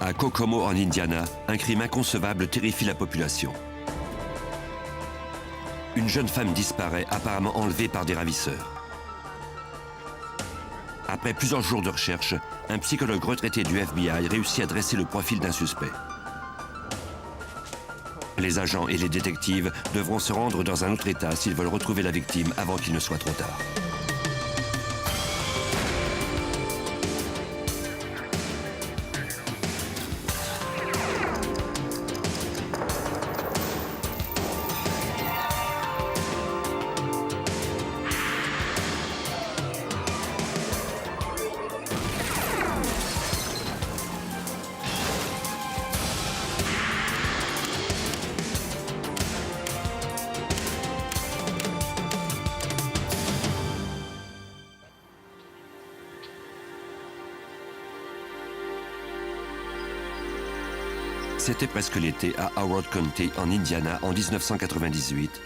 À Kokomo, en Indiana, un crime inconcevable terrifie la population. Une jeune femme disparaît, apparemment enlevée par des ravisseurs. Après plusieurs jours de recherche, un psychologue retraité du FBI réussit à dresser le profil d'un suspect. Les agents et les détectives devront se rendre dans un autre état s'ils veulent retrouver la victime avant qu'il ne soit trop tard. C'était presque l'été à Howard County, en Indiana, en 1998,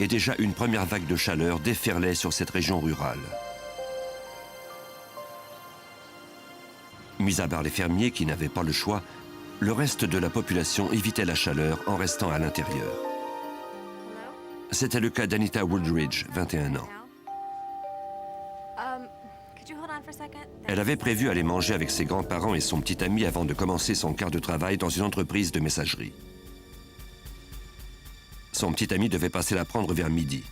et déjà une première vague de chaleur déferlait sur cette région rurale. Mis à part les fermiers qui n'avaient pas le choix, le reste de la population évitait la chaleur en restant à l'intérieur. C'était le cas d'Anita Woodridge, 21 ans. Elle avait prévu aller manger avec ses grands-parents et son petit ami avant de commencer son quart de travail dans une entreprise de messagerie. Son petit ami devait passer la prendre vers midi.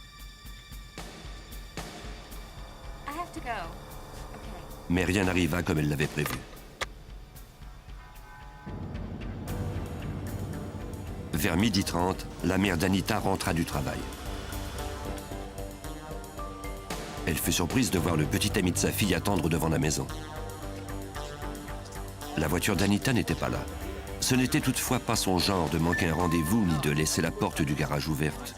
Mais rien n'arriva comme elle l'avait prévu. Vers 12h30, la mère d'Anita rentra du travail. Elle fut surprise de voir le petit ami de sa fille attendre devant la maison. La voiture d'Anita n'était pas là. Ce n'était toutefois pas son genre de manquer un rendez-vous ni de laisser la porte du garage ouverte.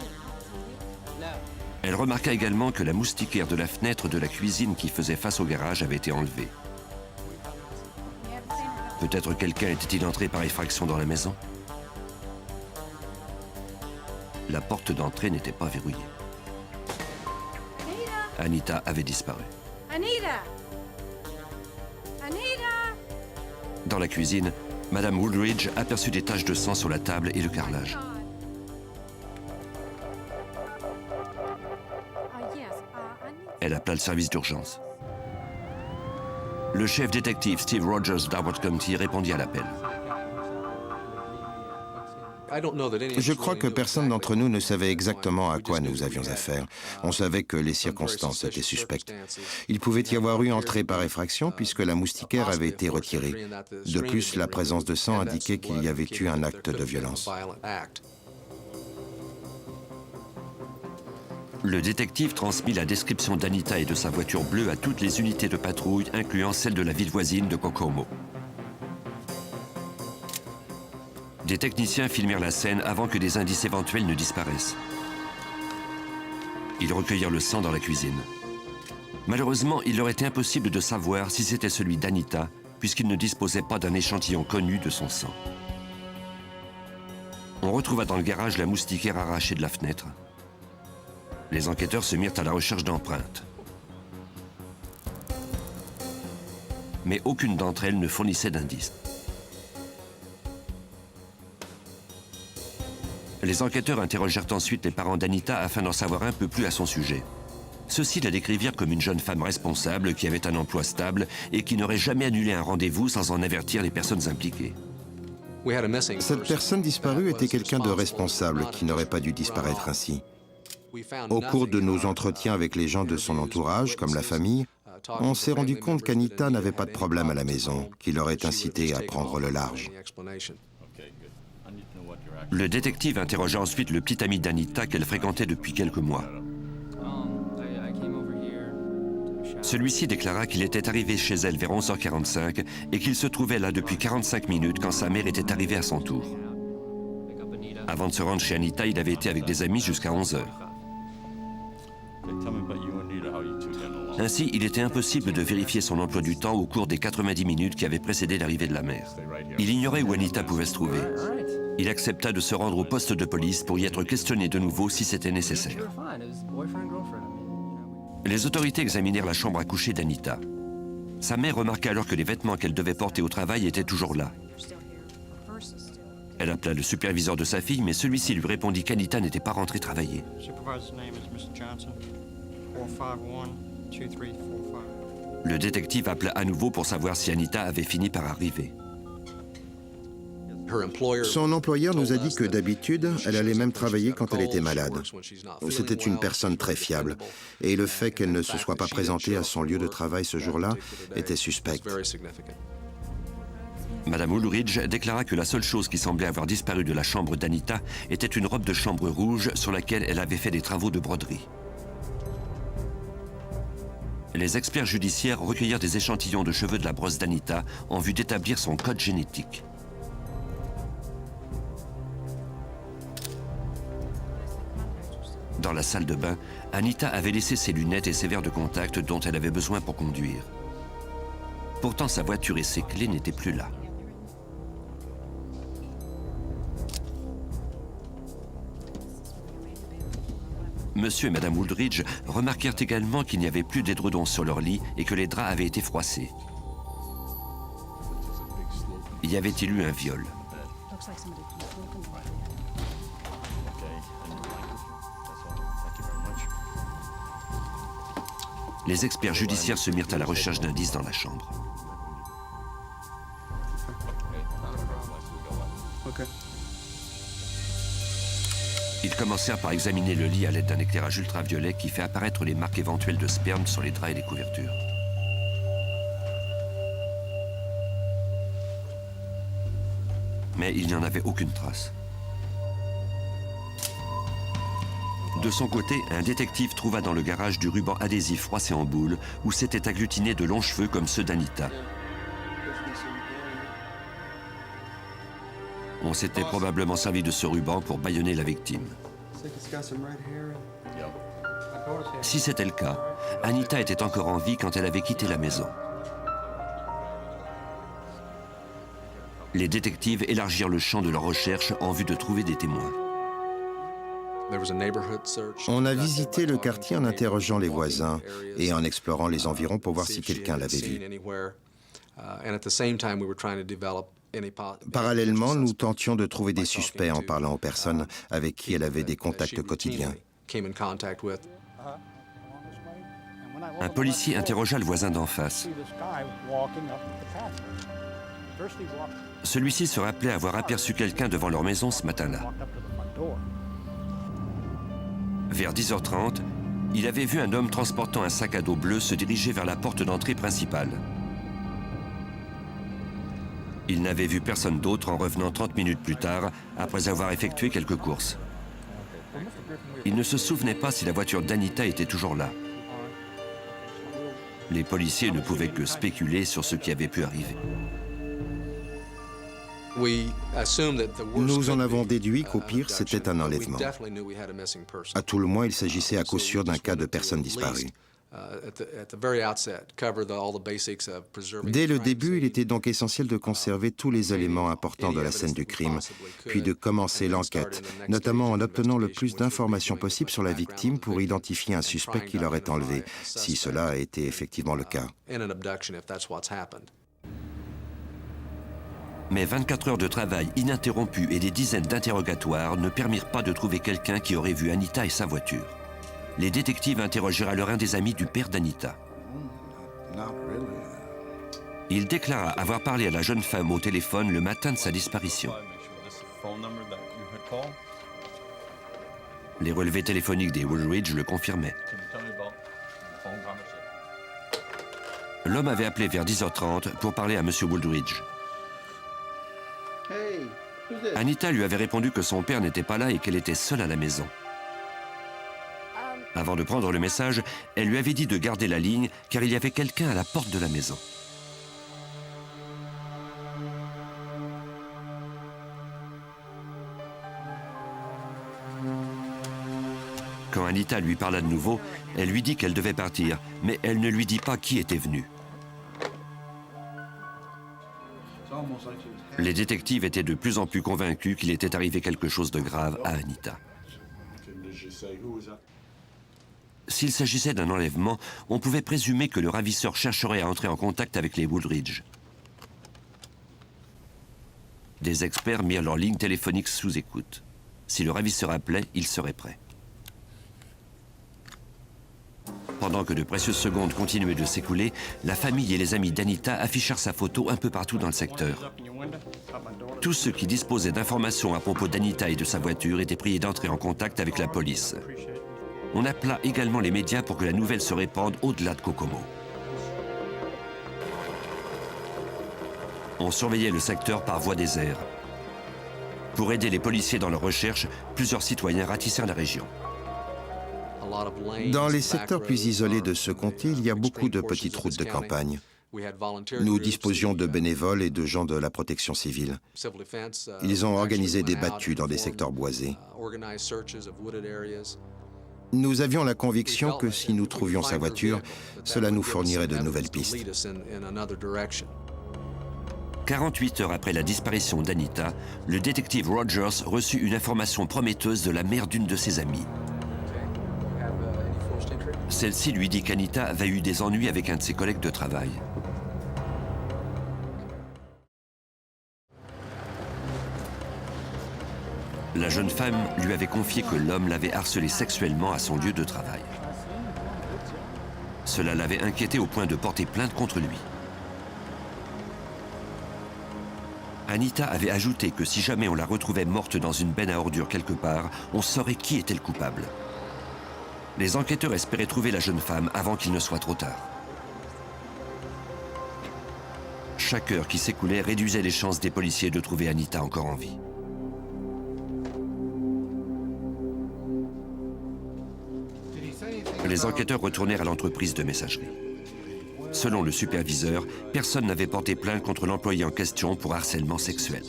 Elle remarqua également que la moustiquaire de la fenêtre de la cuisine qui faisait face au garage avait été enlevée. Peut-être quelqu'un était-il entré par effraction dans la maison? La porte d'entrée n'était pas verrouillée. Anita avait disparu. Anita! Anita! Dans la cuisine, Madame Woodridge aperçut des taches de sang sur la table et le carrelage. Elle appela le service d'urgence. Le chef détective Steve Rogers d'Howard County répondit à l'appel. Je crois que personne d'entre nous ne savait exactement à quoi nous avions affaire. On savait que les circonstances étaient suspectes. Il pouvait y avoir eu entrée par effraction puisque la moustiquaire avait été retirée. De plus, la présence de sang indiquait qu'il y avait eu un acte de violence. Le détective transmit la description d'Anita et de sa voiture bleue à toutes les unités de patrouille, incluant celle de la ville voisine de Kokomo. Des techniciens filmèrent la scène avant que des indices éventuels ne disparaissent. Ils recueillirent le sang dans la cuisine. Malheureusement, il leur était impossible de savoir si c'était celui d'Anita, puisqu'ils ne disposaient pas d'un échantillon connu de son sang. On retrouva dans le garage la moustiquaire arrachée de la fenêtre. Les enquêteurs se mirent à la recherche d'empreintes. Mais aucune d'entre elles ne fournissait d'indices. Les enquêteurs interrogèrent ensuite les parents d'Anita afin d'en savoir un peu plus à son sujet. Ceux-ci la décrivirent comme une jeune femme responsable qui avait un emploi stable et qui n'aurait jamais annulé un rendez-vous sans en avertir les personnes impliquées. Cette personne disparue était quelqu'un de responsable qui n'aurait pas dû disparaître ainsi. Au cours de nos entretiens avec les gens de son entourage, comme la famille, on s'est rendu compte qu'Anita n'avait pas de problème à la maison, qui l'aurait incité à prendre le large. Le détective interrogea ensuite le petit ami d'Anita qu'elle fréquentait depuis quelques mois. Celui-ci déclara qu'il était arrivé chez elle vers 11h45 et qu'il se trouvait là depuis 45 minutes quand sa mère était arrivée à son tour. Avant de se rendre chez Anita, il avait été avec des amis jusqu'à 11h. Ainsi, il était impossible de vérifier son emploi du temps au cours des 90 minutes qui avaient précédé l'arrivée de la mère. Il ignorait où Anita pouvait se trouver. Il accepta de se rendre au poste de police pour y être questionné de nouveau si c'était nécessaire. Les autorités examinèrent la chambre à coucher d'Anita. Sa mère remarqua alors que les vêtements qu'elle devait porter au travail étaient toujours là. Elle appela le superviseur de sa fille, mais celui-ci lui répondit qu'Anita n'était pas rentrée travailler. Le détective appela à nouveau pour savoir si Anita avait fini par arriver. Son employeur nous a dit que d'habitude, elle allait même travailler quand elle était malade. C'était une personne très fiable, et le fait qu'elle ne se soit pas présentée à son lieu de travail ce jour-là était suspect. Madame Woolridge déclara que la seule chose qui semblait avoir disparu de la chambre d'Anita était une robe de chambre rouge sur laquelle elle avait fait des travaux de broderie. Les experts judiciaires recueillirent des échantillons de cheveux de la brosse d'Anita en vue d'établir son code génétique. Dans la salle de bain, Anita avait laissé ses lunettes et ses verres de contact dont elle avait besoin pour conduire. Pourtant, sa voiture et ses clés n'étaient plus là. Monsieur et Madame Woolridge remarquèrent également qu'il n'y avait plus d'édredons sur leur lit et que les draps avaient été froissés. Y avait-il eu un viol? Les experts judiciaires se mirent à la recherche d'indices dans la chambre. Ils commencèrent par examiner le lit à l'aide d'un éclairage ultraviolet qui fait apparaître les marques éventuelles de sperme sur les draps et les couvertures. Mais il n'y en avait aucune trace. De son côté, un détective trouva dans le garage du ruban adhésif froissé en boule où s'étaient agglutinés de longs cheveux comme ceux d'Anita. On s'était probablement servi de ce ruban pour bâillonner la victime. Si c'était le cas, Anita était encore en vie quand elle avait quitté la maison. Les détectives élargirent le champ de leur recherche en vue de trouver des témoins. On a visité le quartier en interrogeant les voisins et en explorant les environs pour voir si quelqu'un l'avait vu. Parallèlement, nous tentions de trouver des suspects en parlant aux personnes avec qui elle avait des contacts quotidiens. Un policier interrogea le voisin d'en face. Celui-ci se rappelait avoir aperçu quelqu'un devant leur maison ce matin-là. Vers 10h30, il avait vu un homme transportant un sac à dos bleu se diriger vers la porte d'entrée principale. Il n'avait vu personne d'autre en revenant 30 minutes plus tard, après avoir effectué quelques courses. Il ne se souvenait pas si la voiture d'Anita était toujours là. Les policiers ne pouvaient que spéculer sur ce qui avait pu arriver. Nous en avons déduit qu'au pire, c'était un enlèvement. À tout le moins, il s'agissait à coup sûr d'un cas de personne disparue. Dès le début, il était donc essentiel de conserver tous les éléments importants de la scène du crime, puis de commencer l'enquête, notamment en obtenant le plus d'informations possible sur la victime pour identifier un suspect qui l'aurait enlevé, si cela a été effectivement le cas. Mais 24 heures de travail ininterrompu et des dizaines d'interrogatoires ne permirent pas de trouver quelqu'un qui aurait vu Anita et sa voiture. Les détectives interrogèrent alors un des amis du père d'Anita. Il déclara avoir parlé à la jeune femme au téléphone le matin de sa disparition. Les relevés téléphoniques des Woolridge le confirmaient. L'homme avait appelé vers 10h30 pour parler à M. Woolridge. Anita lui avait répondu que son père n'était pas là et qu'elle était seule à la maison. Avant de prendre le message, elle lui avait dit de garder la ligne car il y avait quelqu'un à la porte de la maison. Quand Anita lui parla de nouveau, elle lui dit qu'elle devait partir, mais elle ne lui dit pas qui était venu. Les détectives étaient de plus en plus convaincus qu'il était arrivé quelque chose de grave à Anita. S'il s'agissait d'un enlèvement, on pouvait présumer que le ravisseur chercherait à entrer en contact avec les Woolridge. Des experts mirent leur ligne téléphonique sous écoute. Si le ravisseur appelait, ils seraient prêts. Pendant que de précieuses secondes continuaient de s'écouler, la famille et les amis d'Anita affichèrent sa photo un peu partout dans le secteur. Tous ceux qui disposaient d'informations à propos d'Anita et de sa voiture étaient priés d'entrer en contact avec la police. On appela également les médias pour que la nouvelle se répande au-delà de Kokomo. On surveillait le secteur par voie des airs. Pour aider les policiers dans leur recherche, plusieurs citoyens ratissèrent la région. Dans les secteurs plus isolés de ce comté, il y a beaucoup de petites routes de campagne. Nous disposions de bénévoles et de gens de la protection civile. Ils ont organisé des battues dans des secteurs boisés. Nous avions la conviction que si nous trouvions sa voiture, cela nous fournirait de nouvelles pistes. 48 heures après la disparition d'Anita, le détective Rogers reçut une information prometteuse de la mère d'une de ses amies. Celle-ci lui dit qu'Anita avait eu des ennuis avec un de ses collègues de travail. La jeune femme lui avait confié que l'homme l'avait harcelée sexuellement à son lieu de travail. Cela l'avait inquiété au point de porter plainte contre lui. Anita avait ajouté que si jamais on la retrouvait morte dans une benne à ordures quelque part, on saurait qui était le coupable. Les enquêteurs espéraient trouver la jeune femme avant qu'il ne soit trop tard. Chaque heure qui s'écoulait réduisait les chances des policiers de trouver Anita encore en vie. Les enquêteurs retournèrent à l'entreprise de messagerie. Selon le superviseur, personne n'avait porté plainte contre l'employé en question pour harcèlement sexuel.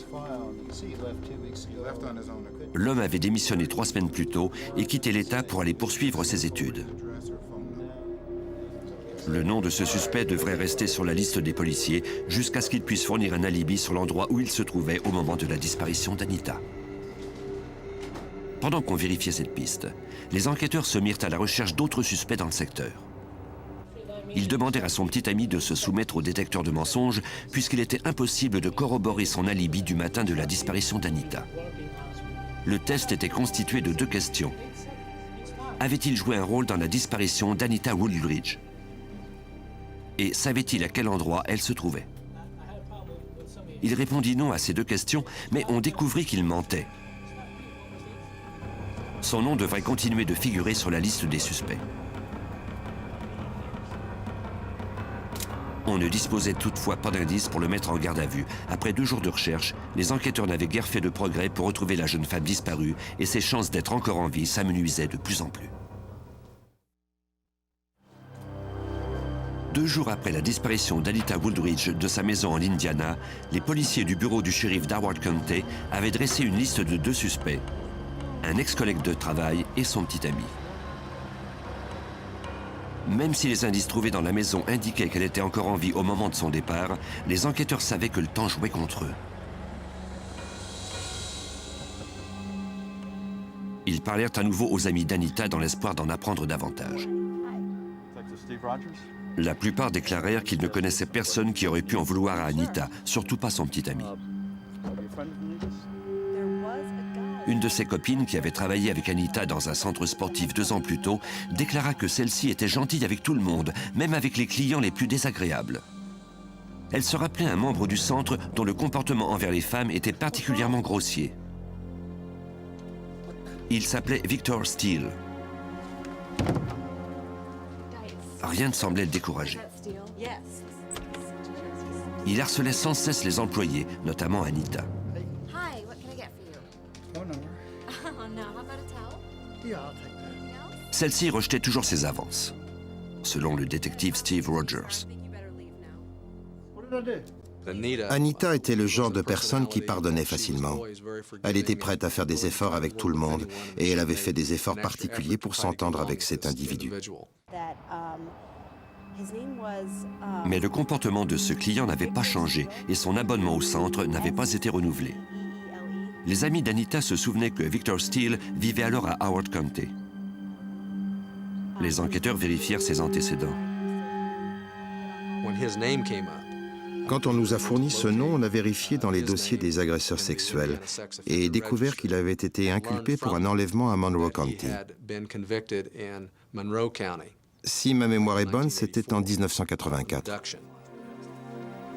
L'homme avait démissionné 3 semaines plus tôt et quitté l'État pour aller poursuivre ses études. Le nom de ce suspect devrait rester sur la liste des policiers jusqu'à ce qu'il puisse fournir un alibi sur l'endroit où il se trouvait au moment de la disparition d'Anita. Pendant qu'on vérifiait cette piste, les enquêteurs se mirent à la recherche d'autres suspects dans le secteur. Ils demandèrent à son petit ami de se soumettre au détecteur de mensonges puisqu'il était impossible de corroborer son alibi du matin de la disparition d'Anita. Le test était constitué de 2 questions. Avait-il joué un rôle dans la disparition d'Anita Woolridge? Et savait-il à quel endroit elle se trouvait? Il répondit non à ces 2 questions, mais on découvrit qu'il mentait. Son nom devrait continuer de figurer sur la liste des suspects. On ne disposait toutefois pas d'indices pour le mettre en garde à vue. Après 2 jours de recherche, les enquêteurs n'avaient guère fait de progrès pour retrouver la jeune femme disparue et ses chances d'être encore en vie s'amenuisaient de plus en plus. 2 jours après la disparition d'Anita Woolridge de sa maison en Indiana, les policiers du bureau du shérif d'Howard County avaient dressé une liste de 2 suspects, un ex-collègue de travail et son petit ami. Même si les indices trouvés dans la maison indiquaient qu'elle était encore en vie au moment de son départ, les enquêteurs savaient que le temps jouait contre eux. Ils parlèrent à nouveau aux amis d'Anita dans l'espoir d'en apprendre davantage. La plupart déclarèrent qu'ils ne connaissaient personne qui aurait pu en vouloir à Anita, surtout pas son petit ami. Une de ses copines, qui avait travaillé avec Anita dans un centre sportif 2 ans plus tôt, déclara que celle-ci était gentille avec tout le monde, même avec les clients les plus désagréables. Elle se rappelait un membre du centre dont le comportement envers les femmes était particulièrement grossier. Il s'appelait Victor Steele. Rien ne semblait le décourager. Il harcelait sans cesse les employés, notamment Anita. Celle-ci rejetait toujours ses avances, selon le détective Steve Rogers. Anita était le genre de personne qui pardonnait facilement. Elle était prête à faire des efforts avec tout le monde et elle avait fait des efforts particuliers pour s'entendre avec cet individu. Mais le comportement de ce client n'avait pas changé et son abonnement au centre n'avait pas été renouvelé. Les amis d'Anita se souvenaient que Victor Steele vivait alors à Howard County. Les enquêteurs vérifièrent ses antécédents. Quand on nous a fourni ce nom, on a vérifié dans les dossiers des agresseurs sexuels et découvert qu'il avait été inculpé pour un enlèvement à Monroe County. Si ma mémoire est bonne, c'était en 1984.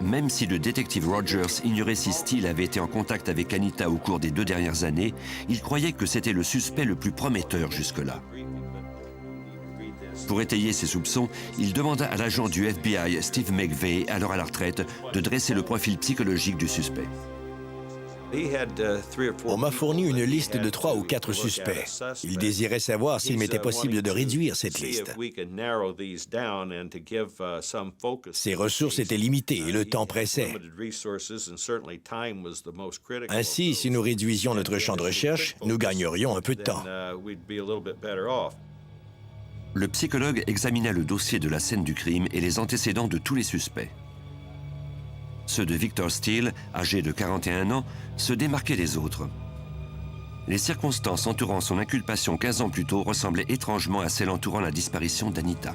Même si le détective Rogers ignorait si Steele avait été en contact avec Anita au cours des 2 dernières années, il croyait que c'était le suspect le plus prometteur jusque-là. Pour étayer ses soupçons, il demanda à l'agent du FBI, Steve McVeigh, alors à la retraite, de dresser le profil psychologique du suspect. On m'a fourni une liste de 3 ou 4 suspects. Il désirait savoir s'il m'était possible de réduire cette liste. Ses ressources étaient limitées et le temps pressait. Ainsi, si nous réduisions notre champ de recherche, nous gagnerions un peu de temps. Le psychologue examina le dossier de la scène du crime et les antécédents de tous les suspects. Ceux de Victor Steele, âgé de 41 ans, se démarquaient des autres. Les circonstances entourant son inculpation 15 ans plus tôt ressemblaient étrangement à celles entourant la disparition d'Anita.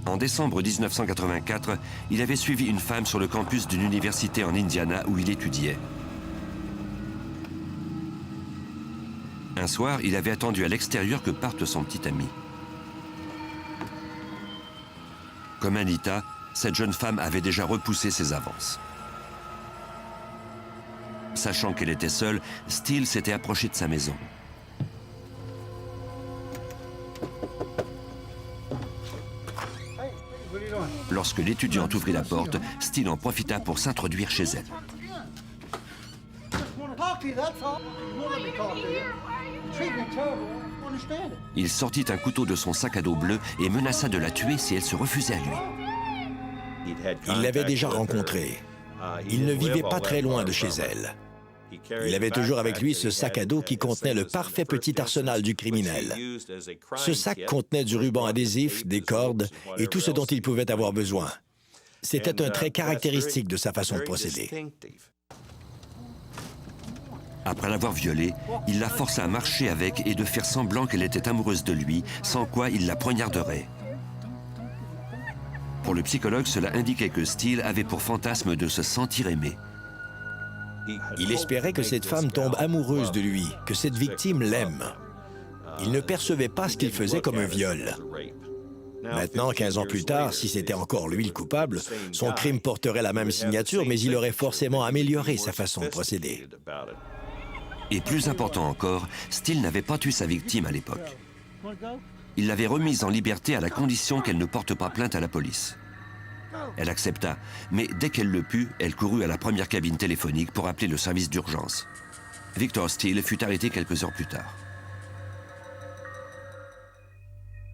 En décembre 1984, il avait suivi une femme sur le campus d'une université en Indiana où il étudiait. Un soir, il avait attendu à l'extérieur que parte son petit ami. Comme Anita, cette jeune femme avait déjà repoussé ses avances. Sachant qu'elle était seule, Steele s'était approché de sa maison. Lorsque l'étudiante ouvrit la porte, Steele en profita pour s'introduire chez elle. Il sortit un couteau de son sac à dos bleu et menaça de la tuer si elle se refusait à lui. Il l'avait déjà rencontrée. Il ne vivait pas très loin de chez elle. Il avait toujours avec lui ce sac à dos qui contenait le parfait petit arsenal du criminel. Ce sac contenait du ruban adhésif, des cordes et tout ce dont il pouvait avoir besoin. C'était un trait caractéristique de sa façon de procéder. Après l'avoir violée, il la força à marcher avec et de faire semblant qu'elle était amoureuse de lui, sans quoi il la poignarderait. Pour le psychologue, cela indiquait que Steele avait pour fantasme de se sentir aimé. Il espérait que cette femme tombe amoureuse de lui, que cette victime l'aime. Il ne percevait pas ce qu'il faisait comme un viol. Maintenant, 15 ans plus tard, si c'était encore lui le coupable, son crime porterait la même signature, mais il aurait forcément amélioré sa façon de procéder. Et plus important encore, Steele n'avait pas tué sa victime à l'époque. Il l'avait remise en liberté à la condition qu'elle ne porte pas plainte à la police. Elle accepta, mais dès qu'elle le put, elle courut à la première cabine téléphonique pour appeler le service d'urgence. Victor Steele fut arrêté quelques heures plus tard.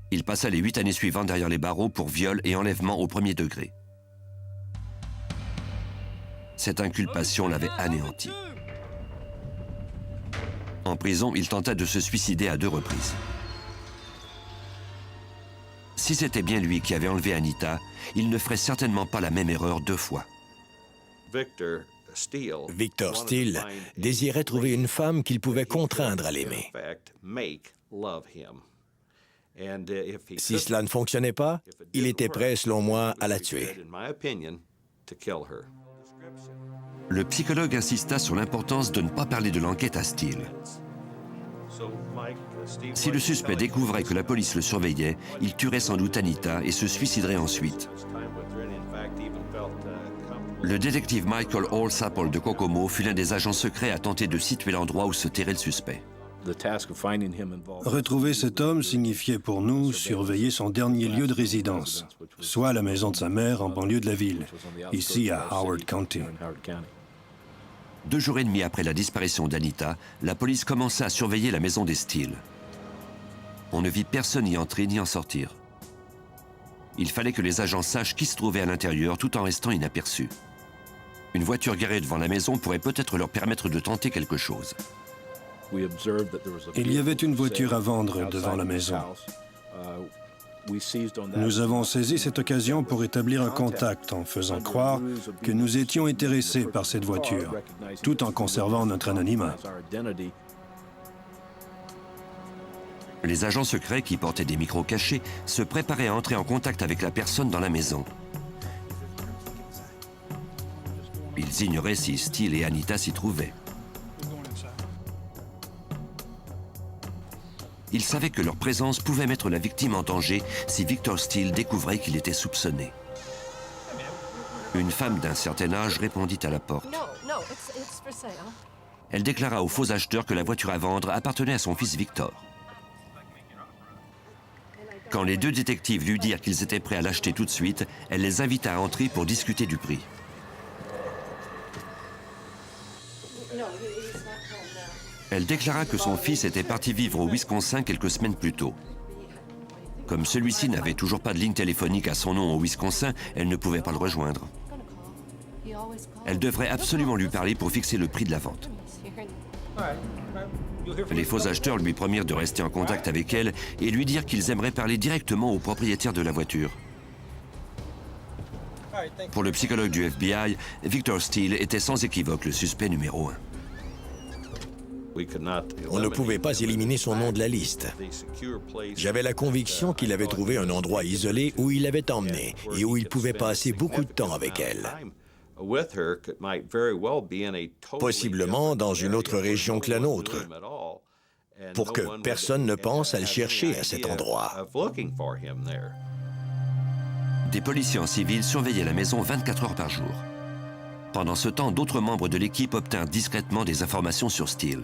Il passa les 8 années suivantes derrière les barreaux pour viol et enlèvement au premier degré. Cette inculpation l'avait anéanti. En prison, il tenta de se suicider à 2 reprises. Si c'était bien lui qui avait enlevé Anita, il ne ferait certainement pas la même erreur 2 fois. Victor Steele désirait trouver une femme qu'il pouvait contraindre à l'aimer. Si cela ne fonctionnait pas, il était prêt, selon moi, à la tuer. Le psychologue insista sur l'importance de ne pas parler de l'enquête à Steele. Si le suspect découvrait que la police le surveillait, il tuerait sans doute Anita et se suiciderait ensuite. Le détective Michael Allsapple de Kokomo fut l'un des agents secrets à tenter de situer l'endroit où se terrait le suspect. Retrouver cet homme signifiait pour nous surveiller son dernier lieu de résidence, soit la maison de sa mère en banlieue de la ville, ici à Howard County. 2 jours et demi après la disparition d'Anita, la police commença à surveiller la maison des Steele. On ne vit personne y entrer ni en sortir. Il fallait que les agents sachent qui se trouvait à l'intérieur tout en restant inaperçus. Une voiture garée devant la maison pourrait peut-être leur permettre de tenter quelque chose. Il y avait une voiture à vendre devant la maison. Nous avons saisi cette occasion pour établir un contact en faisant croire que nous étions intéressés par cette voiture, tout en conservant notre anonymat. Les agents secrets, qui portaient des micros cachés, se préparaient à entrer en contact avec la personne dans la maison. Ils ignoraient si Steele et Anita s'y trouvaient. Ils savaient que leur présence pouvait mettre la victime en danger si Victor Steele découvrait qu'il était soupçonné. Une femme d'un certain âge répondit à la porte. Elle déclara aux faux acheteurs que la voiture à vendre appartenait à son fils Victor. Quand les deux détectives lui dirent qu'ils étaient prêts à l'acheter tout de suite, elle les invita à entrer pour discuter du prix. Elle déclara que son fils était parti vivre au Wisconsin quelques semaines plus tôt. Comme celui-ci n'avait toujours pas de ligne téléphonique à son nom au Wisconsin, elle ne pouvait pas le rejoindre. Elle devrait absolument lui parler pour fixer le prix de la vente. Les faux acheteurs lui promirent de rester en contact avec elle et lui dirent qu'ils aimeraient parler directement au propriétaire de la voiture. Pour le psychologue du FBI, Victor Steele était sans équivoque le suspect numéro 1. On ne pouvait pas éliminer son nom de la liste. J'avais la conviction qu'il avait trouvé un endroit isolé où il l'avait emmenée et où il pouvait passer beaucoup de temps avec elle. Possiblement dans une autre région que la nôtre, pour que personne ne pense à le chercher à cet endroit. Des policiers en civil surveillaient la maison 24 heures par jour. Pendant ce temps, d'autres membres de l'équipe obtinrent discrètement des informations sur Steele.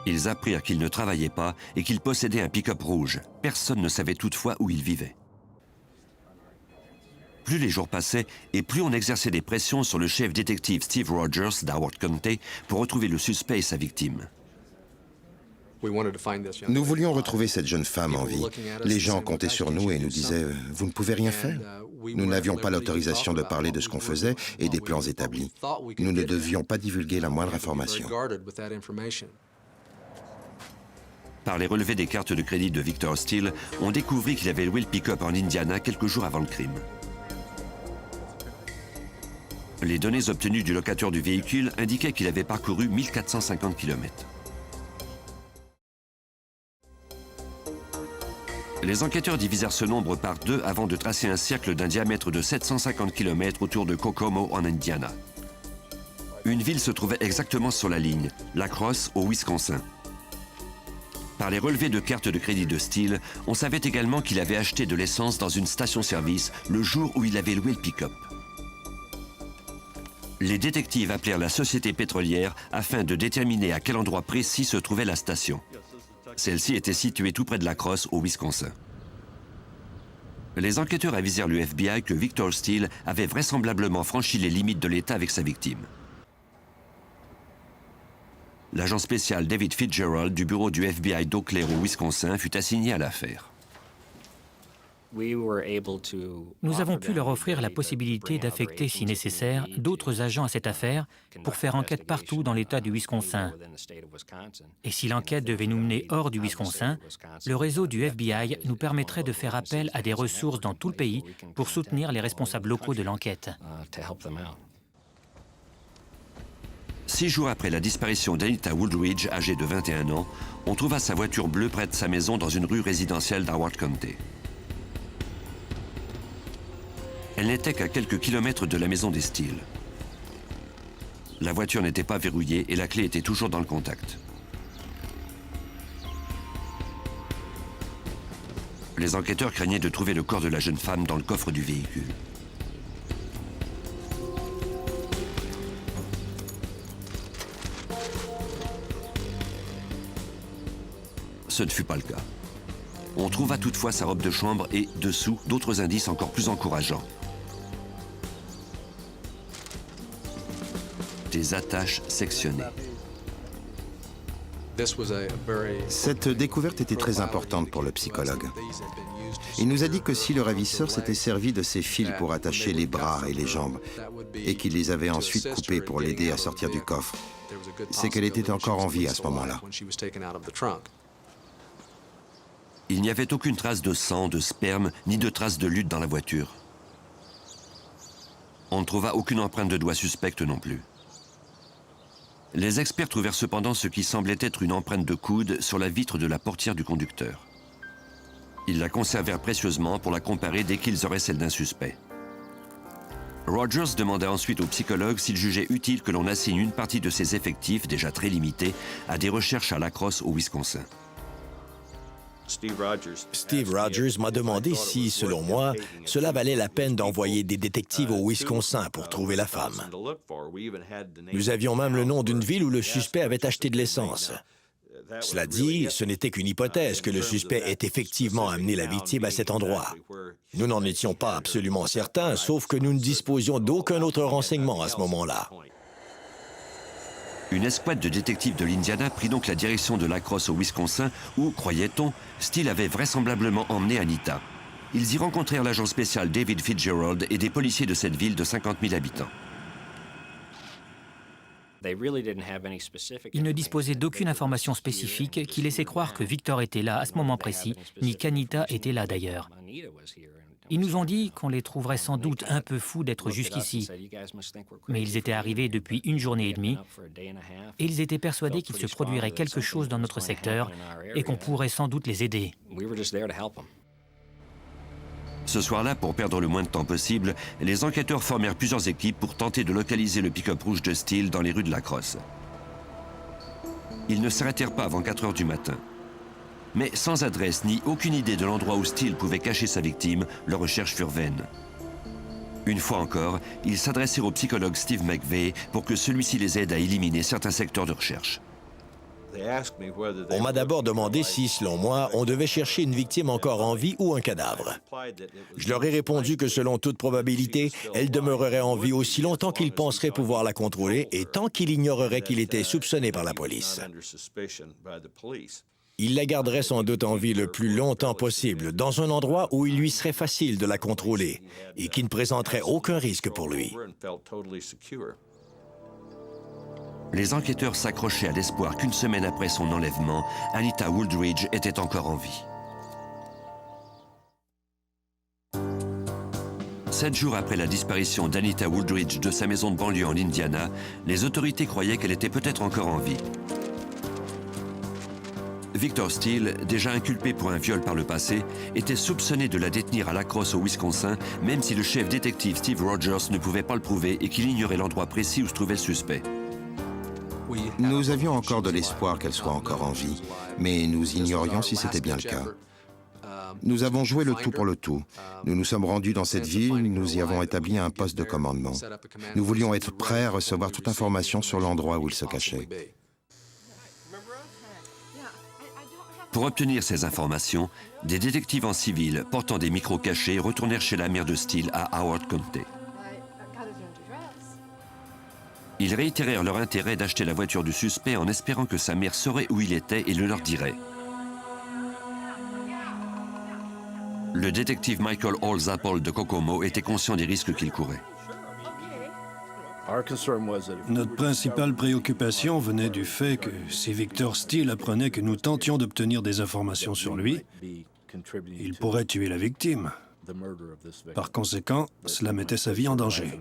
Ils apprirent qu'il ne travaillait pas et qu'il possédait un pick-up rouge. Personne ne savait toutefois où il vivait. Plus les jours passaient et plus on exerçait des pressions sur le chef détective Steve Rogers d'Howard County pour retrouver le suspect et sa victime. Nous voulions retrouver cette jeune femme en vie. Les gens comptaient sur nous et nous disaient « Vous ne pouvez rien faire ». Nous n'avions pas l'autorisation de parler de ce qu'on faisait et des plans établis. Nous ne devions pas divulguer la moindre information. Par les relevés des cartes de crédit de Victor Steele, on découvrit qu'il avait loué le pick-up en Indiana quelques jours avant le crime. Les données obtenues du locateur du véhicule indiquaient qu'il avait parcouru 1450 km. Les enquêteurs divisèrent ce nombre par 2 avant de tracer un cercle d'un diamètre de 750 km autour de Kokomo en Indiana. Une ville se trouvait exactement sur la ligne, La Crosse au Wisconsin. Par les relevés de cartes de crédit de Steele, on savait également qu'il avait acheté de l'essence dans une station-service le jour où il avait loué le pick-up. Les détectives appelèrent la société pétrolière afin de déterminer à quel endroit précis se trouvait la station. Celle-ci était située tout près de La Crosse, au Wisconsin. Les enquêteurs avisèrent le FBI que Victor Steele avait vraisemblablement franchi les limites de l'État avec sa victime. L'agent spécial David Fitzgerald du bureau du FBI d'Eau Claire au Wisconsin fut assigné à l'affaire. Nous avons pu leur offrir la possibilité d'affecter, si nécessaire, d'autres agents à cette affaire pour faire enquête partout dans l'État du Wisconsin. Et si l'enquête devait nous mener hors du Wisconsin, le réseau du FBI nous permettrait de faire appel à des ressources dans tout le pays pour soutenir les responsables locaux de l'enquête. 6 jours après la disparition d'Anita Woodridge, âgée de 21 ans, on trouva sa voiture bleue près de sa maison dans une rue résidentielle d'Howard County. Elle n'était qu'à quelques kilomètres de la maison des Steele. La voiture n'était pas verrouillée et la clé était toujours dans le contact. Les enquêteurs craignaient de trouver le corps de la jeune femme dans le coffre du véhicule. Ce ne fut pas le cas. On trouva toutefois sa robe de chambre et, dessous, d'autres indices encore plus encourageants. Des attaches sectionnées. Cette découverte était très importante pour le psychologue. Il nous a dit que si le ravisseur s'était servi de ces fils pour attacher les bras et les jambes, et qu'il les avait ensuite coupés pour l'aider à sortir du coffre, c'est qu'elle était encore en vie à ce moment-là. Il n'y avait aucune trace de sang, de sperme, ni de trace de lutte dans la voiture. On ne trouva aucune empreinte de doigt suspecte non plus. Les experts trouvèrent cependant ce qui semblait être une empreinte de coude sur la vitre de la portière du conducteur. Ils la conservèrent précieusement pour la comparer dès qu'ils auraient celle d'un suspect. Rogers demanda ensuite au psychologue s'il jugeait utile que l'on assigne une partie de ses effectifs, déjà très limités, à des recherches à La Crosse au Wisconsin. Steve Rogers m'a demandé si, selon moi, cela valait la peine d'envoyer des détectives au Wisconsin pour trouver la femme. Nous avions même le nom d'une ville où le suspect avait acheté de l'essence. Cela dit, ce n'était qu'une hypothèse que le suspect ait effectivement amené la victime à cet endroit. Nous n'en étions pas absolument certains, sauf que nous ne disposions d'aucun autre renseignement à ce moment-là. Une escouade de détectives de l'Indiana prit donc la direction de La Crosse au Wisconsin où, croyait-on, Steele avait vraisemblablement emmené Anita. Ils y rencontrèrent l'agent spécial David Fitzgerald et des policiers de cette ville de 50 000 habitants. Ils ne disposaient d'aucune information spécifique qui laissait croire que Victor était là à ce moment précis, ni qu'Anita était là d'ailleurs. Ils nous ont dit qu'on les trouverait sans doute un peu fous d'être jusqu'ici, mais ils étaient arrivés depuis une journée et demie, et ils étaient persuadés qu'il se produirait quelque chose dans notre secteur et qu'on pourrait sans doute les aider. Ce soir-là, pour perdre le moins de temps possible, les enquêteurs formèrent plusieurs équipes pour tenter de localiser le pick-up rouge de Steele dans les rues de La Crosse. Ils ne s'arrêtèrent pas avant 4 heures du matin. Mais sans adresse ni aucune idée de l'endroit où Steele pouvait cacher sa victime, leurs recherches furent vaines. Une fois encore, ils s'adressèrent au psychologue Steve McVeigh pour que celui-ci les aide à éliminer certains secteurs de recherche. On m'a d'abord demandé si, selon moi, on devait chercher une victime encore en vie ou un cadavre. Je leur ai répondu que, selon toute probabilité, elle demeurerait en vie aussi longtemps qu'ils penseraient pouvoir la contrôler et tant qu'il ignorerait qu'il était soupçonné par la police. Il la garderait sans doute en vie le plus longtemps possible, dans un endroit où il lui serait facile de la contrôler et qui ne présenterait aucun risque pour lui. Les enquêteurs s'accrochaient à l'espoir qu'une semaine après son enlèvement, Anita Wooldridge était encore en vie. 7 jours après la disparition d'Anita Wooldridge de sa maison de banlieue en Indiana, les autorités croyaient qu'elle était peut-être encore en vie. Victor Steele, déjà inculpé pour un viol par le passé, était soupçonné de la détenir à La Crosse au Wisconsin, même si le chef détective Steve Rogers ne pouvait pas le prouver et qu'il ignorait l'endroit précis où se trouvait le suspect. Nous avions encore de l'espoir qu'elle soit encore en vie, mais nous ignorions si c'était bien le cas. Nous avons joué le tout pour le tout. Nous nous sommes rendus dans cette ville, nous y avons établi un poste de commandement. Nous voulions être prêts à recevoir toute information sur l'endroit où il se cachait. Pour obtenir ces informations, des détectives en civil portant des micros cachés retournèrent chez la mère de Steele à Howard County. Ils réitérèrent leur intérêt d'acheter la voiture du suspect en espérant que sa mère saurait où il était et le leur dirait. Le détective Michael Holzapple de Kokomo était conscient des risques qu'il courait. Notre principale préoccupation venait du fait que si Victor Steele apprenait que nous tentions d'obtenir des informations sur lui, il pourrait tuer la victime. Par conséquent, cela mettait sa vie en danger.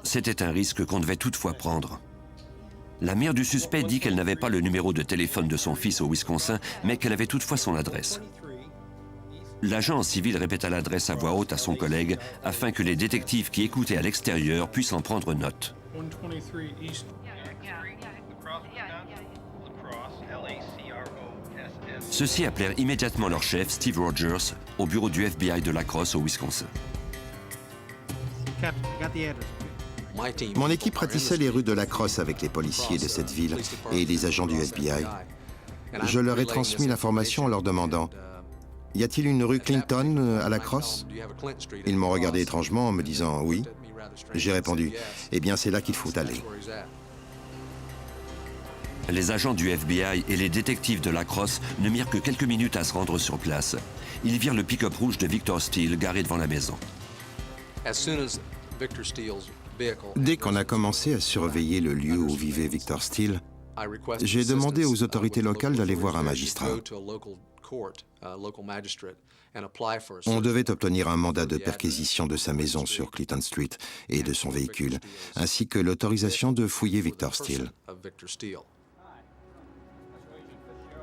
C'était un risque qu'on devait toutefois prendre. La mère du suspect dit qu'elle n'avait pas le numéro de téléphone de son fils au Wisconsin, mais qu'elle avait toutefois son adresse. L'agent en civil répéta l'adresse à voix haute à son collègue afin que les détectives qui écoutaient à l'extérieur puissent en prendre note. Ceux-ci appelèrent immédiatement leur chef, Steve Rogers, au bureau du FBI de La Crosse au Wisconsin. Mon équipe ratissait les rues de La Crosse avec les policiers de cette ville et les agents du FBI. Je leur ai transmis l'information en leur demandant « Y a-t-il une rue Clinton à La Crosse ?» Ils m'ont regardé étrangement en me disant « Oui ». J'ai répondu « Eh bien, c'est là qu'il faut aller ». Les agents du FBI et les détectives de La Crosse ne mirent que quelques minutes à se rendre sur place. Ils virent le pick-up rouge de Victor Steele garé devant la maison. Dès qu'on a commencé à surveiller le lieu où vivait Victor Steele, j'ai demandé aux autorités locales d'aller voir un magistrat. On devait obtenir un mandat de perquisition de sa maison sur Clinton Street et de son véhicule, ainsi que l'autorisation de fouiller Victor Steele.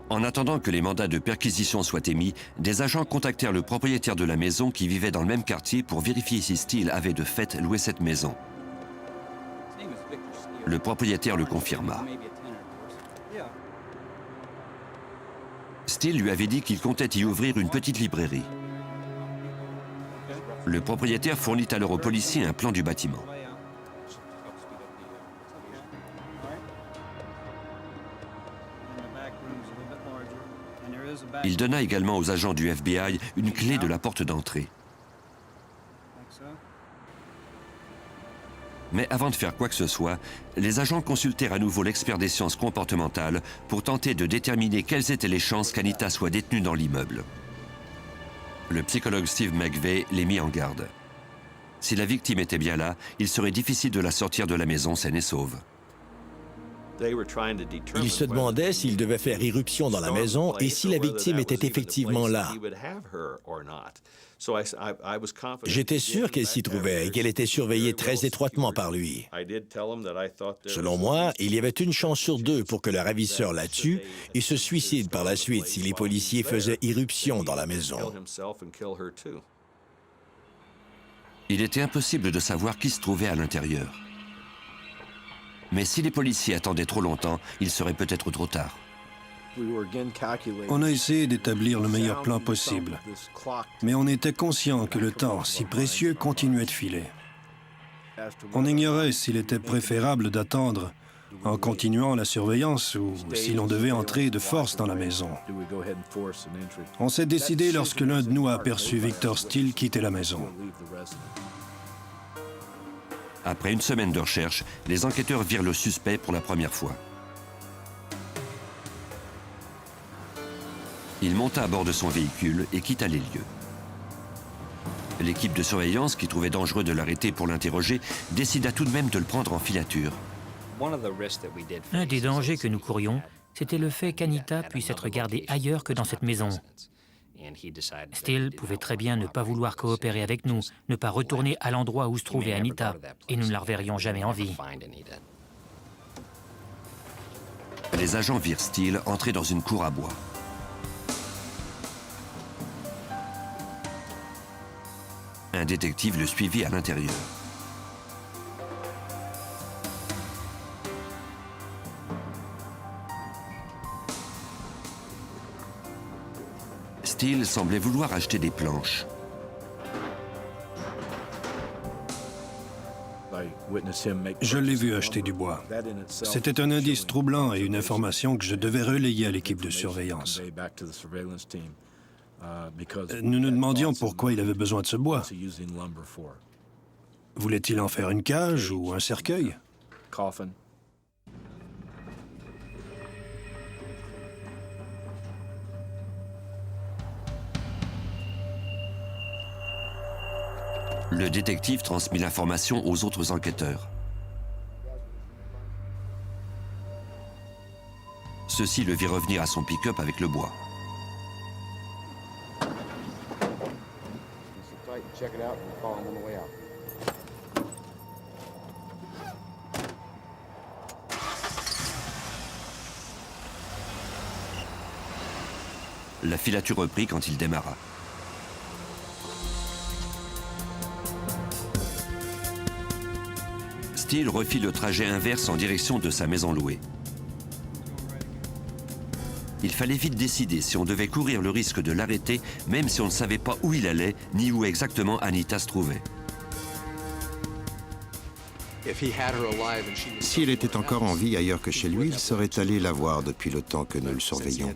En attendant que les mandats de perquisition soient émis, des agents contactèrent le propriétaire de la maison qui vivait dans le même quartier pour vérifier si Steele avait de fait loué cette maison. Le propriétaire le confirma. Steele lui avait dit qu'il comptait y ouvrir une petite librairie. Le propriétaire fournit alors aux policiers un plan du bâtiment. Il donna également aux agents du FBI une clé de la porte d'entrée. Mais avant de faire quoi que ce soit, les agents consultèrent à nouveau l'expert des sciences comportementales pour tenter de déterminer quelles étaient les chances qu'Anita soit détenue dans l'immeuble. Le psychologue Steve McVeigh les mit en garde. Si la victime était bien là, il serait difficile de la sortir de la maison saine et sauve. Ils se demandaient s'ils devaient faire irruption dans la maison et si la victime était effectivement là. J'étais sûr qu'elle s'y trouvait et qu'elle était surveillée très étroitement par lui. Selon moi, il y avait une chance sur deux pour que le ravisseur la tue et se suicide par la suite si les policiers faisaient irruption dans la maison. Il était impossible de savoir qui se trouvait à l'intérieur. Mais si les policiers attendaient trop longtemps, il serait peut-être trop tard. On a essayé d'établir le meilleur plan possible, mais on était conscient que le temps, si précieux, continuait de filer. On ignorait s'il était préférable d'attendre en continuant la surveillance ou si l'on devait entrer de force dans la maison. On s'est décidé lorsque l'un de nous a aperçu Victor Steele quitter la maison. Après une semaine de recherche, les enquêteurs virent le suspect pour la première fois. Il monta à bord de son véhicule et quitta les lieux. L'équipe de surveillance, qui trouvait dangereux de l'arrêter pour l'interroger, décida tout de même de le prendre en filature. Un des dangers que nous courions, c'était le fait qu'Anita puisse être gardée ailleurs que dans cette maison. Steele pouvait très bien ne pas vouloir coopérer avec nous, ne pas retourner à l'endroit où se trouvait Anita, et nous ne la reverrions jamais en vie. Les agents virent Steele entrer dans une cour à bois. Un détective le suivit à l'intérieur. Steele semblait vouloir acheter des planches. Je l'ai vu acheter du bois. C'était un indice troublant et une information que je devais relayer à l'équipe de surveillance. Nous nous demandions pourquoi il avait besoin de ce bois. Voulait-il en faire une cage ou un cercueil? Le détective transmit l'information aux autres enquêteurs. Ceux-ci le virent revenir à son pick-up avec le bois. La filature reprit quand il démarra. Steele refit le trajet inverse en direction de sa maison louée. Il fallait vite décider si on devait courir le risque de l'arrêter, même si on ne savait pas où il allait, ni où exactement Anita se trouvait. Si elle était encore en vie ailleurs que chez lui, il serait allé la voir depuis le temps que nous le surveillions.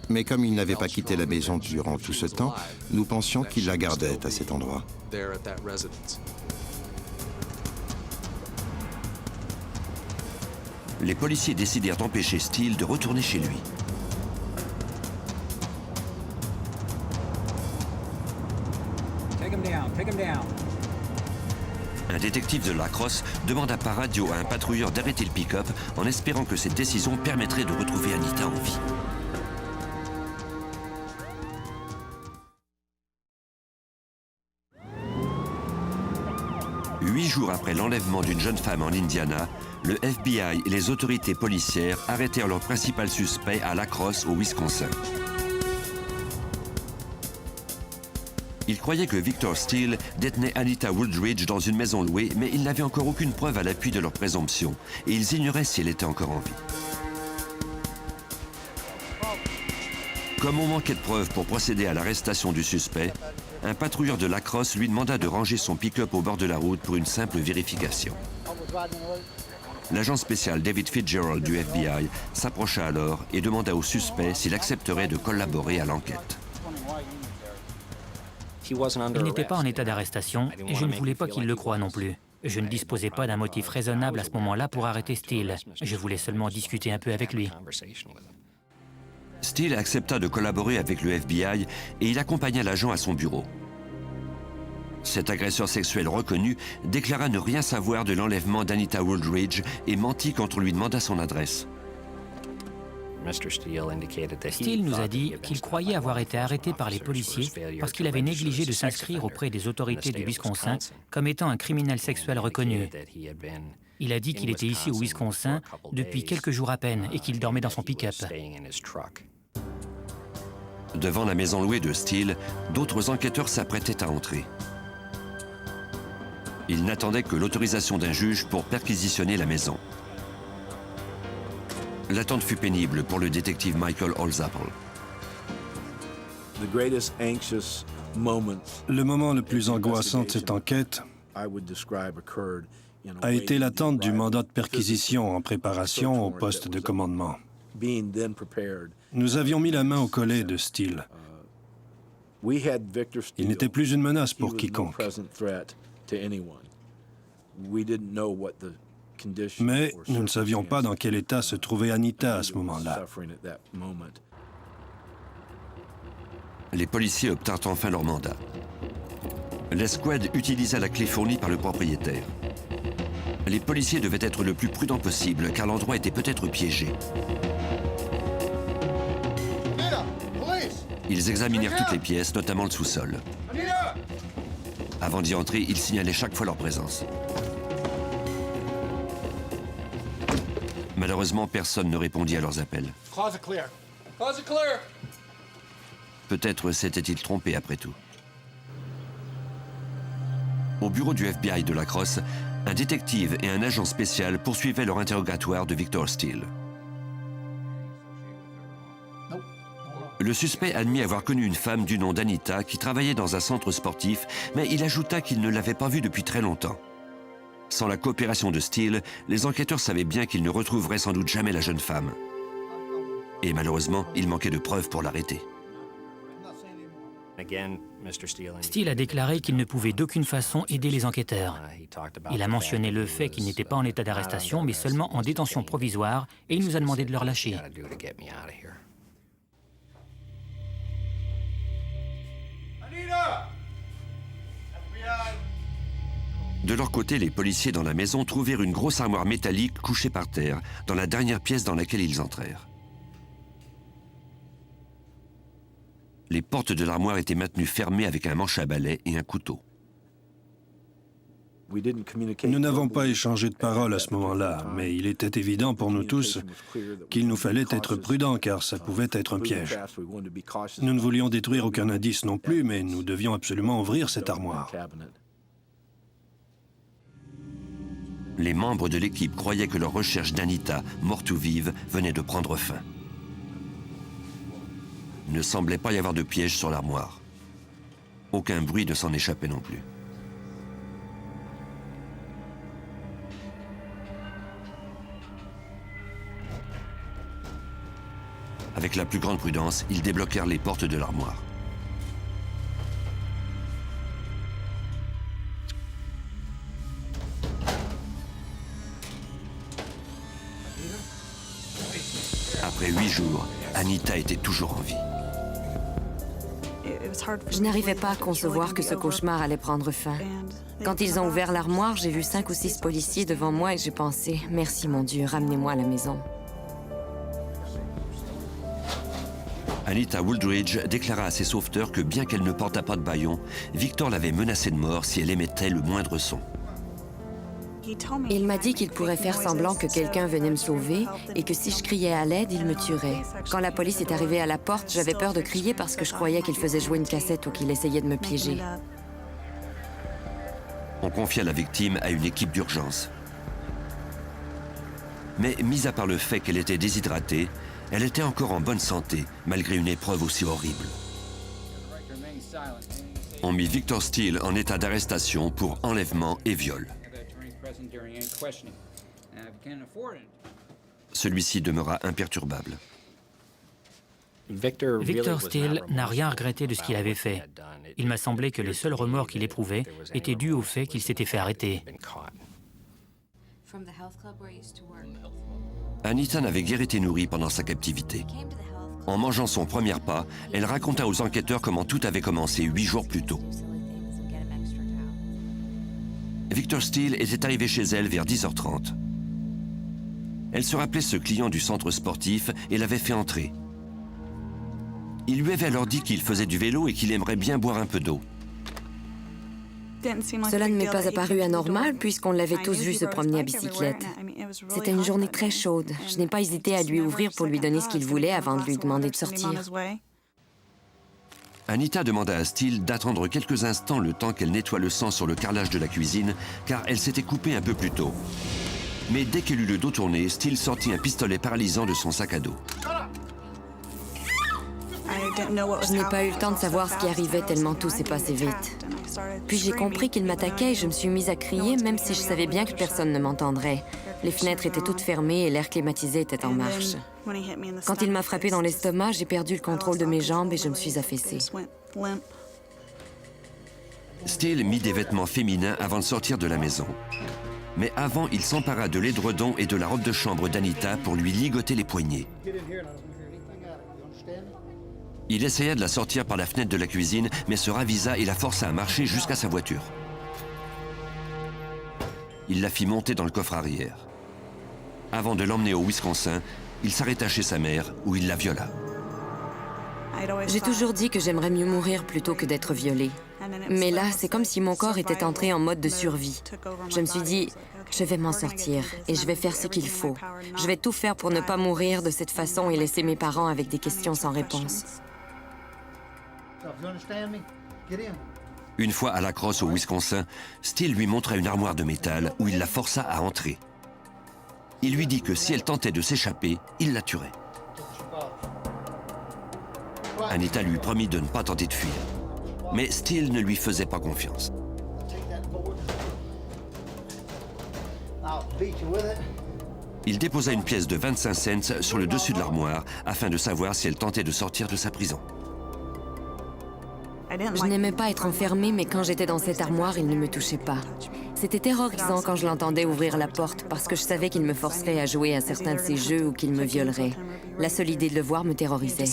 Mais comme il n'avait pas quitté la maison durant tout ce temps, nous pensions qu'il la gardait à cet endroit. Les policiers décidèrent d'empêcher Steele de retourner chez lui. Un détective de La Crosse demanda par radio à un patrouilleur d'arrêter le pick-up en espérant que cette décision permettrait de retrouver Anita en vie. Huit jours après l'enlèvement d'une jeune femme en Indiana, le FBI et les autorités policières arrêtèrent leur principal suspect à La Crosse, au Wisconsin. Ils croyaient que Victor Steele détenait Anita Wooldridge dans une maison louée, mais ils n'avaient encore aucune preuve à l'appui de leur présomption, et ils ignoraient si elle était encore en vie. Comme on manquait de preuves pour procéder à l'arrestation du suspect, un patrouilleur de La Crosse lui demanda de ranger son pick-up au bord de la route pour une simple vérification. L'agent spécial David Fitzgerald du FBI s'approcha alors et demanda au suspect s'il accepterait de collaborer à l'enquête. Il n'était pas en état d'arrestation et je ne voulais pas qu'il le croie non plus. Je ne disposais pas d'un motif raisonnable à ce moment-là pour arrêter Steele. Je voulais seulement discuter un peu avec lui. Steele accepta de collaborer avec le FBI et il accompagna l'agent à son bureau. Cet agresseur sexuel reconnu déclara ne rien savoir de l'enlèvement d'Anita Wooldridge et mentit quand on lui demanda son adresse. Steele nous a dit qu'il croyait avoir été arrêté par les policiers parce qu'il avait négligé de s'inscrire auprès des autorités du Wisconsin comme étant un criminel sexuel reconnu. Il a dit qu'il était ici au Wisconsin depuis quelques jours à peine et qu'il dormait dans son pick-up. Devant la maison louée de Steele, d'autres enquêteurs s'apprêtaient à entrer. Ils n'attendaient que l'autorisation d'un juge pour perquisitionner la maison. L'attente fut pénible pour le détective Michael Holzapfel. Le moment le plus angoissant de cette enquête a été l'attente du mandat de perquisition en préparation au poste de commandement. Nous avions mis la main au collet de Steele. Il n'était plus une menace pour quiconque. Mais nous ne savions pas dans quel état se trouvait Anita à ce moment-là. Les policiers obtinrent enfin leur mandat. L'escouade utilisa la clé fournie par le propriétaire. Les policiers devaient être le plus prudents possible car l'endroit était peut-être piégé. Ils examinèrent toutes les pièces, notamment le sous-sol. Avant d'y entrer, ils signalaient chaque fois leur présence. Malheureusement, personne ne répondit à leurs appels. Peut-être s'était-il trompé après tout. Au bureau du FBI de La Crosse, un détective et un agent spécial poursuivaient leur interrogatoire de Victor Steele. Le suspect admit avoir connu une femme du nom d'Anita qui travaillait dans un centre sportif, mais il ajouta qu'il ne l'avait pas vue depuis très longtemps. Sans la coopération de Steele, les enquêteurs savaient bien qu'ils ne retrouveraient sans doute jamais la jeune femme. Et malheureusement, il manquait de preuves pour l'arrêter. Steele a déclaré qu'il ne pouvait d'aucune façon aider les enquêteurs. Il a mentionné le fait qu'il n'était pas en état d'arrestation, mais seulement en détention provisoire, et il nous a demandé de le relâcher. De leur côté, les policiers dans la maison trouvèrent une grosse armoire métallique couchée par terre, dans la dernière pièce dans laquelle ils entrèrent. Les portes de l'armoire étaient maintenues fermées avec un manche à balai et un couteau. Nous n'avons pas échangé de paroles à ce moment-là, mais il était évident pour nous tous qu'il nous fallait être prudents car ça pouvait être un piège. Nous ne voulions détruire aucun indice non plus, mais nous devions absolument ouvrir cette armoire. Les membres de l'équipe croyaient que leur recherche d'Anita, morte ou vive, venait de prendre fin. Il ne semblait pas y avoir de piège sur l'armoire. Aucun bruit ne s'en échappait non plus. Avec la plus grande prudence, ils débloquèrent les portes de l'armoire. Après 8 jours, Anita était toujours en vie. Je n'arrivais pas à concevoir que ce cauchemar allait prendre fin. Quand ils ont ouvert l'armoire, j'ai vu 5 ou 6 policiers devant moi et j'ai pensé « Merci mon Dieu, ramenez-moi à la maison ». Anita Wooldridge déclara à ses sauveteurs que bien qu'elle ne portât pas de bâillon, Victor l'avait menacée de mort si elle émettait le moindre son. Il m'a dit qu'il pourrait faire semblant que quelqu'un venait me sauver et que si je criais à l'aide, il me tuerait. Quand la police est arrivée à la porte, j'avais peur de crier parce que je croyais qu'il faisait jouer une cassette ou qu'il essayait de me piéger. On confia la victime à une équipe d'urgence. Mais mis à part le fait qu'elle était déshydratée, elle était encore en bonne santé, malgré une épreuve aussi horrible. On mit Victor Steele en état d'arrestation pour enlèvement et viol. Celui-ci demeura imperturbable. Victor Steele n'a rien regretté de ce qu'il avait fait. Il m'a semblé que les seuls remords qu'il éprouvait étaient dus au fait qu'il s'était fait arrêter. Anita n'avait guère été nourrie pendant sa captivité. En mangeant son premier pas, elle raconta aux enquêteurs comment tout avait commencé 8 jours plus tôt. Victor Steele était arrivé chez elle vers 10h30. Elle se rappelait ce client du centre sportif et l'avait fait entrer. Il lui avait alors dit qu'il faisait du vélo et qu'il aimerait bien boire un peu d'eau. Cela ne m'est pas apparu anormal puisqu'on l'avait tous vu se promener à bicyclette. C'était une journée très chaude. Je n'ai pas hésité à lui ouvrir pour lui donner ce qu'il voulait avant de lui demander de sortir. Anita demanda à Steele d'attendre quelques instants le temps qu'elle nettoie le sang sur le carrelage de la cuisine, car elle s'était coupée un peu plus tôt. Mais dès qu'elle eut le dos tourné, Steele sortit un pistolet paralysant de son sac à dos. Je n'ai pas eu le temps de savoir ce qui arrivait tellement tout s'est passé vite. Puis j'ai compris qu'il m'attaquait et je me suis mise à crier, même si je savais bien que personne ne m'entendrait. Les fenêtres étaient toutes fermées et l'air climatisé était en marche. Quand il m'a frappé dans l'estomac, j'ai perdu le contrôle de mes jambes et je me suis affaissée. Steele mit des vêtements féminins avant de sortir de la maison. Mais avant, il s'empara de l'édredon et de la robe de chambre d'Anita pour lui ligoter les poignets. Il essaya de la sortir par la fenêtre de la cuisine, mais se ravisa et la força à marcher jusqu'à sa voiture. Il la fit monter dans le coffre arrière. Avant de l'emmener au Wisconsin, il s'arrêta chez sa mère, où il la viola. J'ai toujours dit que j'aimerais mieux mourir plutôt que d'être violée. Mais là, c'est comme si mon corps était entré en mode de survie. Je me suis dit, je vais m'en sortir et je vais faire ce qu'il faut. Je vais tout faire pour ne pas mourir de cette façon et laisser mes parents avec des questions sans réponse. Une fois à la crosse au Wisconsin, Steele lui montra une armoire de métal où il la força à entrer. Il lui dit que si elle tentait de s'échapper, il la tuerait. Anita lui promit de ne pas tenter de fuir. Mais Steele ne lui faisait pas confiance. Il déposa une pièce de 25 cents sur le dessus de l'armoire afin de savoir si elle tentait de sortir de sa prison. Je n'aimais pas être enfermée, mais quand j'étais dans cette armoire, il ne me touchait pas. C'était terrorisant quand je l'entendais ouvrir la porte parce que je savais qu'il me forcerait à jouer à certains de ses jeux ou qu'il me violerait. La seule idée de le voir me terrorisait.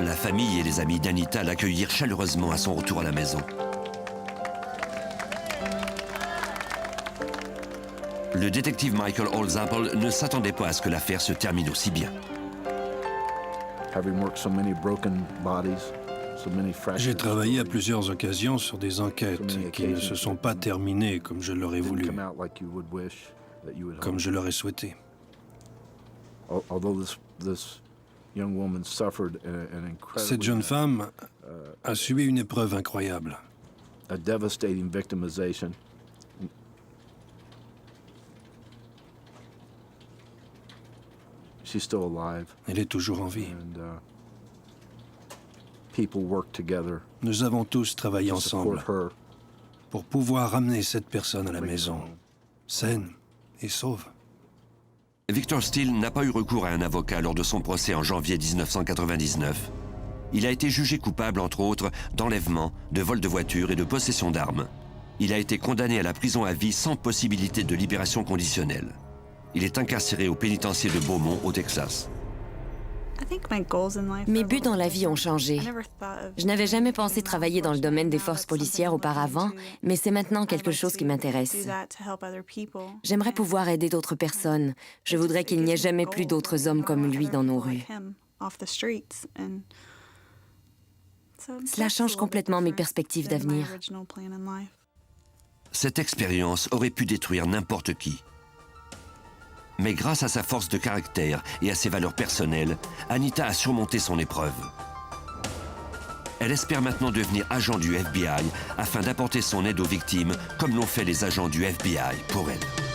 La famille et les amis d'Anita l'accueillirent chaleureusement à son retour à la maison. Le détective Michael Holzapfel ne s'attendait pas à ce que l'affaire se termine aussi bien. J'ai travaillé à plusieurs occasions sur des enquêtes qui ne se sont pas terminées comme je l'aurais voulu, comme je l'aurais souhaité. Cette jeune femme a subi une épreuve incroyable. Elle est toujours en vie. Nous avons tous travaillé ensemble pour pouvoir ramener cette personne à la maison, saine et sauve. Victor Steele n'a pas eu recours à un avocat lors de son procès en janvier 1999. Il a été jugé coupable, entre autres, d'enlèvement, de vol de voiture et de possession d'armes. Il a été condamné à la prison à vie sans possibilité de libération conditionnelle. Il est incarcéré au pénitencier de Beaumont, au Texas. Mes buts dans la vie ont changé. Je n'avais jamais pensé travailler dans le domaine des forces policières auparavant, mais c'est maintenant quelque chose qui m'intéresse. J'aimerais pouvoir aider d'autres personnes. Je voudrais qu'il n'y ait jamais plus d'autres hommes comme lui dans nos rues. Cela change complètement mes perspectives d'avenir. Cette expérience aurait pu détruire n'importe qui. Mais grâce à sa force de caractère et à ses valeurs personnelles, Anita a surmonté son épreuve. Elle espère maintenant devenir agent du FBI afin d'apporter son aide aux victimes comme l'ont fait les agents du FBI pour elle.